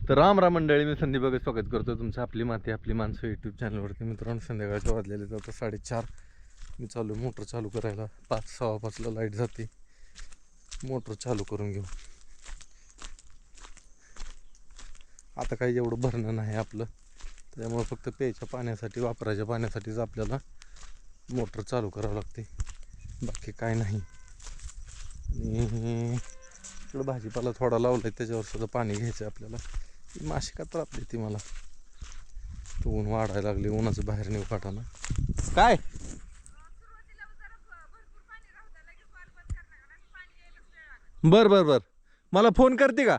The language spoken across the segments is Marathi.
तर राम राम मंडळी, मी संदीप बघा स्वागत करतो तुमचं आपली माती आपली माणसं यूट्यूब चॅनलवरती. मित्रांनो, संध्याकाळच्या वाजलेले जातं 4:30. मी चालू मोटर चालू करायला. 5-6:15 लाईट जाते. मोटर चालू करून घेऊ. आता काही एवढं भरणं नाही आपलं, त्यामुळे फक्त प्यायच्या पाण्यासाठी वापरायच्या पाण्यासाठीच आपल्याला मोटर चालू करावं लागते, बाकी काय नाही. आणि इकडं भाजीपाला थोडा लावलाय, त्याच्यावर सुद्धा पाणी घ्यायचं आपल्याला. माशी का त्रास देते मला. तो ऊन वाढायला लागले, उन्हाचं बाहेर नेऊ पाठाना. काय बर बर बर, मला फोन करते का?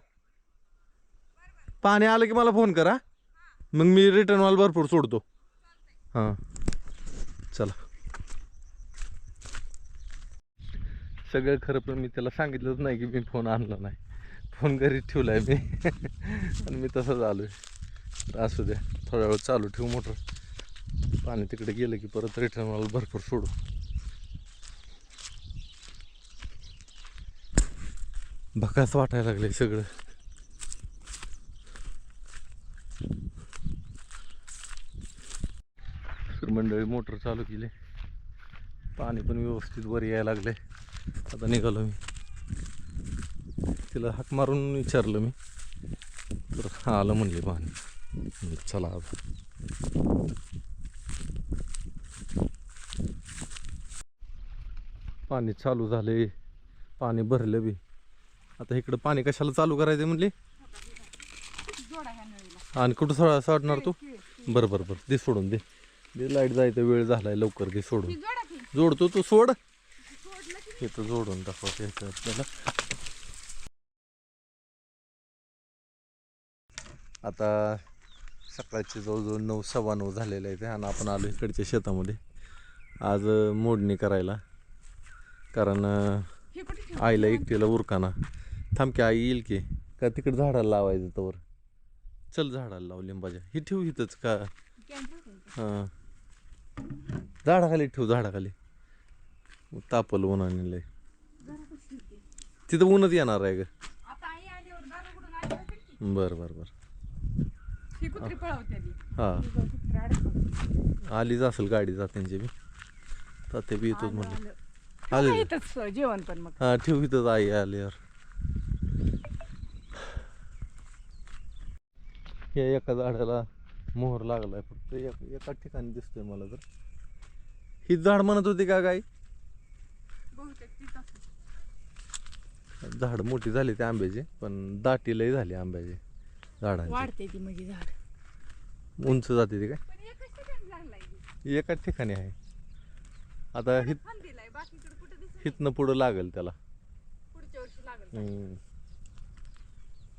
पाणी आलं की मला फोन करा, मग मी रिटर्न वाल भरपूर सोडतो. हां चला. सगळं खरं, पण मी त्याला सांगितलंच नाही की मी फोन आणला नाही. फोन घरी ठेवलाय मी आणि मी तसंच आलोय. असू द्या, थोड्या वेळ चालू ठेवू मोटर. पाणी तिकडे गेलं की परत रिटर्न वाला भरपूर सोडू. भकास वाटायला लागले सगळं. मंडळी मोटर चालू केली, पाणी पण व्यवस्थित वर यायला लागले. आता निघालो मी. तिला हाक मारून विचारलं मी, तर हा आलं म्हणले पाणी. चला पाणी चालू झाले, पाणी भरलं बी. आता इकडं पाणी कशाला चालू करायचं म्हणले, आणि कुठं सोडणार तू? बरं बरं बरं, दे सोडून दे. लाईट जायचं वेळ झालाय, लवकर दे सोडून. जोडतो तू, सोड. हे तर जोडून दाखवते आपल्याला. आता सकाळचे जवळजवळ 9-9:15 झालेले आहेत आणि आपण आलो इकडच्या शेतामध्ये आज मोडणी करायला. कारण आईला एकटीला उरकाना. थांब की, आई येईल की का तिकडे झाडाला लावायचं तवर. चल झाडाला लाव लिंबाच्या. ही ठेवू इथंच का? हां, झाडाखाली ठेवू, झाडाखाली. तापल उन्हाने लय. तिथं ऊनच येणार आहे ग. बर बर बर. हा, आलीच असेल गाडी जात्यांची बी. ताते बी येतोच म्हणले. आले जेवण पण मग. हा, ठेवू इथंच आई आल्यावर. या एका झाडाला मोहर लागलाय, फक्त एका ठिकाणी दिसतोय मला. तर ही झाड म्हणत होती का गाई? झाड मोठी झाली ते आंब्याची, पण दाटी लय झाली आंब्याची झाडांची. वाढते ती म्हणजे झाड उंच जाते ती काय? एकाच ठिकाणी आहे. आता हितनं पुढं लागेल त्याला.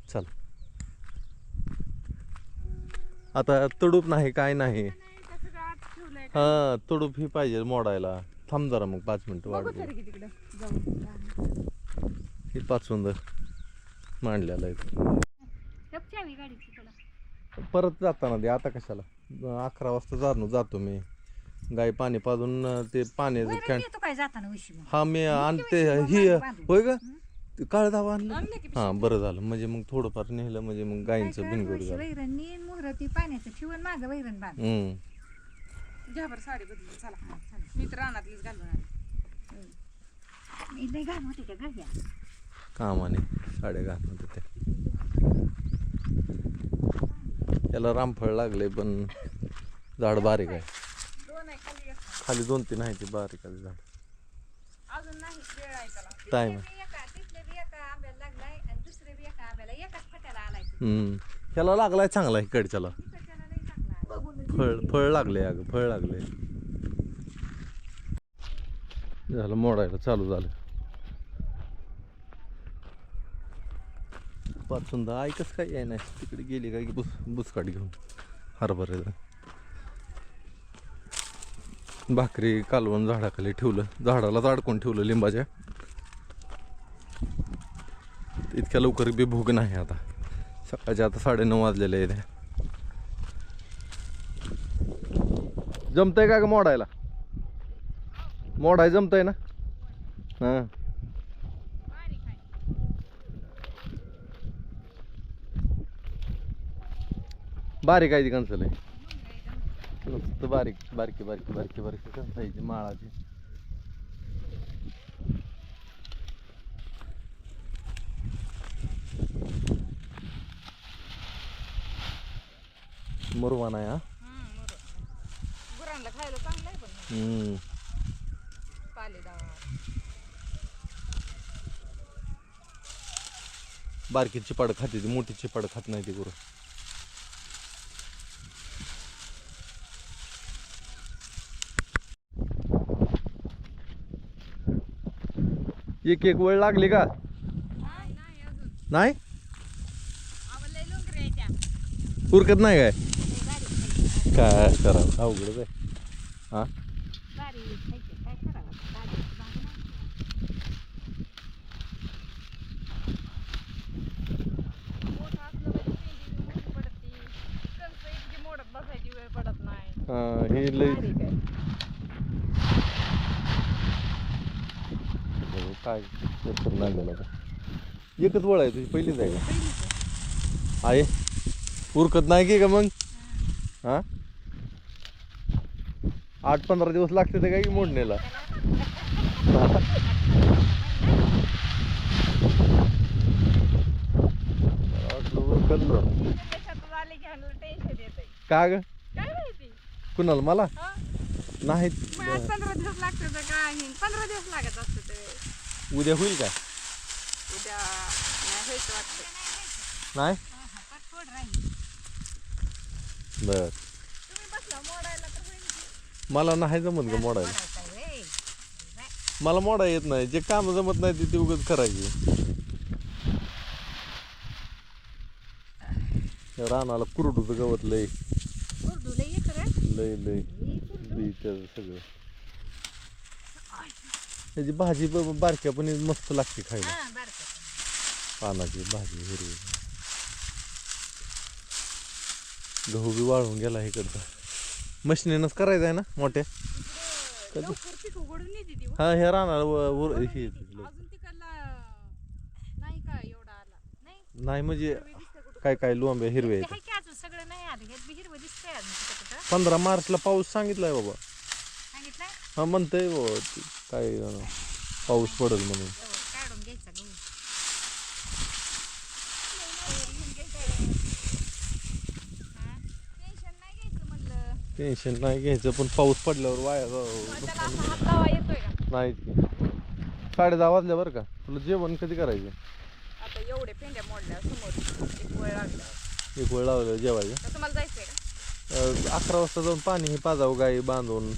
चल, आता तडूप नाही काय नाही. हा, तडूप ही पाहिजे मोडायला. थांब जरा मग 5 मिनिटं वाढ. ही 5 सुंदर मांडलेलं आहे. परत जाताना दे, आता कशाला? 11 वाजता जातो मी. गाय पाणी पाजून ते पाण्याचं कॅन. हा, मी आणते. ही होय ग, काळ धावा आणलं. हा, बरं झालं. म्हणजे मग थोडंफार नेलं म्हणजे मग गायींचं बिनगोड झालं. कामाने साडे घालून होते. याला रामफळ लागले, पण झाड बारीक आहे. खाली 2-3 आहे, ते बारीक आहे झाड. टाइम ह्याला लागलाय चांगला इकडच्याला. फळ लागले अगं, फळ लागले. झालं मोडायला चालू झालं. 5 सुंदर. आई कसं काय आहे नाही तिकडे गेली काय की बुसकाट घेऊन हरभऱ्याला. भाकरी कालवण झाडाखाली ठेवलं, झाडाला अडकून ठेवलं लिंबाच्या. इतक्या लवकर बी भूक नाही आता. सकाळचे आता 9:30 वाजलेले आहेत. जमतंय का ग मोडायला? मोडाय जमतंय ना? हां, बारीक आहे ती कणसल आहे नुसतं बारीक बारकी बारकी बारकी बारकी कणसायची माळाची. मुरवाना आहे हा. गुरांना खायला चांगलं आहे पण हम्म. पालेदावा. बारकी चिपाड खाते ती मोठी चिपाड खात नाही ती गुरु. एक एक वेळ लागली का नाही अजून नाही आवडलंय लोंगरे आहे त्या उरकत नाही काय बारीक काय करा अवघडच आहे हा. बारीक काय करावं बारीक भाग मोठं असलं म्हणजे पेंडी मोठी पडती कणसं इतकी मोडत बसायची वेळ पडत नाही. हे लय बारीक आहे. काय लागलेलं का एकच वळ आहे तुझी पहिलीच आहे का पहिलीच आहे. आहे उरकत नाही की का मग हा 8-15 दिवस लागते ते काय की मोडणीला. उरकलं देशातून आले की ह्यांना टेन्शन येतंय. का ग काय माहिती कुणाला मला हा? नाही मग आज 15 दिवस लागते तर काय नाही 15 दिवस लागत असते ते उद्या होईल काय उद्या नाही व्हायचं वाटतं. नाही बर तुम्ही बसला मोडायला तर होईल की. मला नाही जमत ग मोडायला. मला मोडा येत नाही जे काम जमत नाही ते उगाच करायचे. रानाला कुरडूचं गवत लय उर्दू लई येतं रे. लय लय बी त्याचं सगळं. त्याची भाजी बारक्या पण मस्त लागते खायला. हा, बारकं. पानाची भाजी हिरवी. गहू बी वाळून गेला इकडचा मशिनीनंच करायचं आहे ना मोठ्या. इकडं लवकर पीक उघडून येते ती. हा ह्या रानाला हे अजून तिकडला नाही का एवढा आला नाही. नाही म्हणजे हिरवी दिसते कुठं. काय काय लोंब्या हिरव्या ते आहेत. हाय की अजून सगळं नाही आलं हे बी हिरवं दिसतंय अजून कुठं कुठं. 15 मार्चला पाऊस सांगितलाय बाबा. सांगितलं हा म्हणतंय बाबा ते काय पाऊस पडेल म्हणून. काढून घ्यायचा गहू. टेन्शन नाही घ्यायचं म्हणलं. टेन्शन नाही घ्यायचं पण पाऊस पडल्यावर वाया त्याला असा हात लावा येतोय का. नाही 10:30 वाजल्या बरं का. तुला जेवण कधी करायचं. आता एवढे पेंड्या मोडल्या समोर एक वेळ लागला. एक वेळ लावलं जेवायचं. तर तुम्हाला जायचंय का. 11 वाजता जाऊन पाणी हे पाजावं गाई बांधून.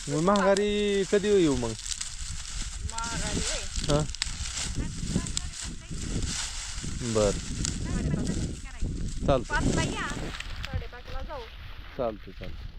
मग महागारी कधी येऊ मग महागारी होय. हा बर चालतं 5ला या 5:30ला जाऊ. चालतं चालतं.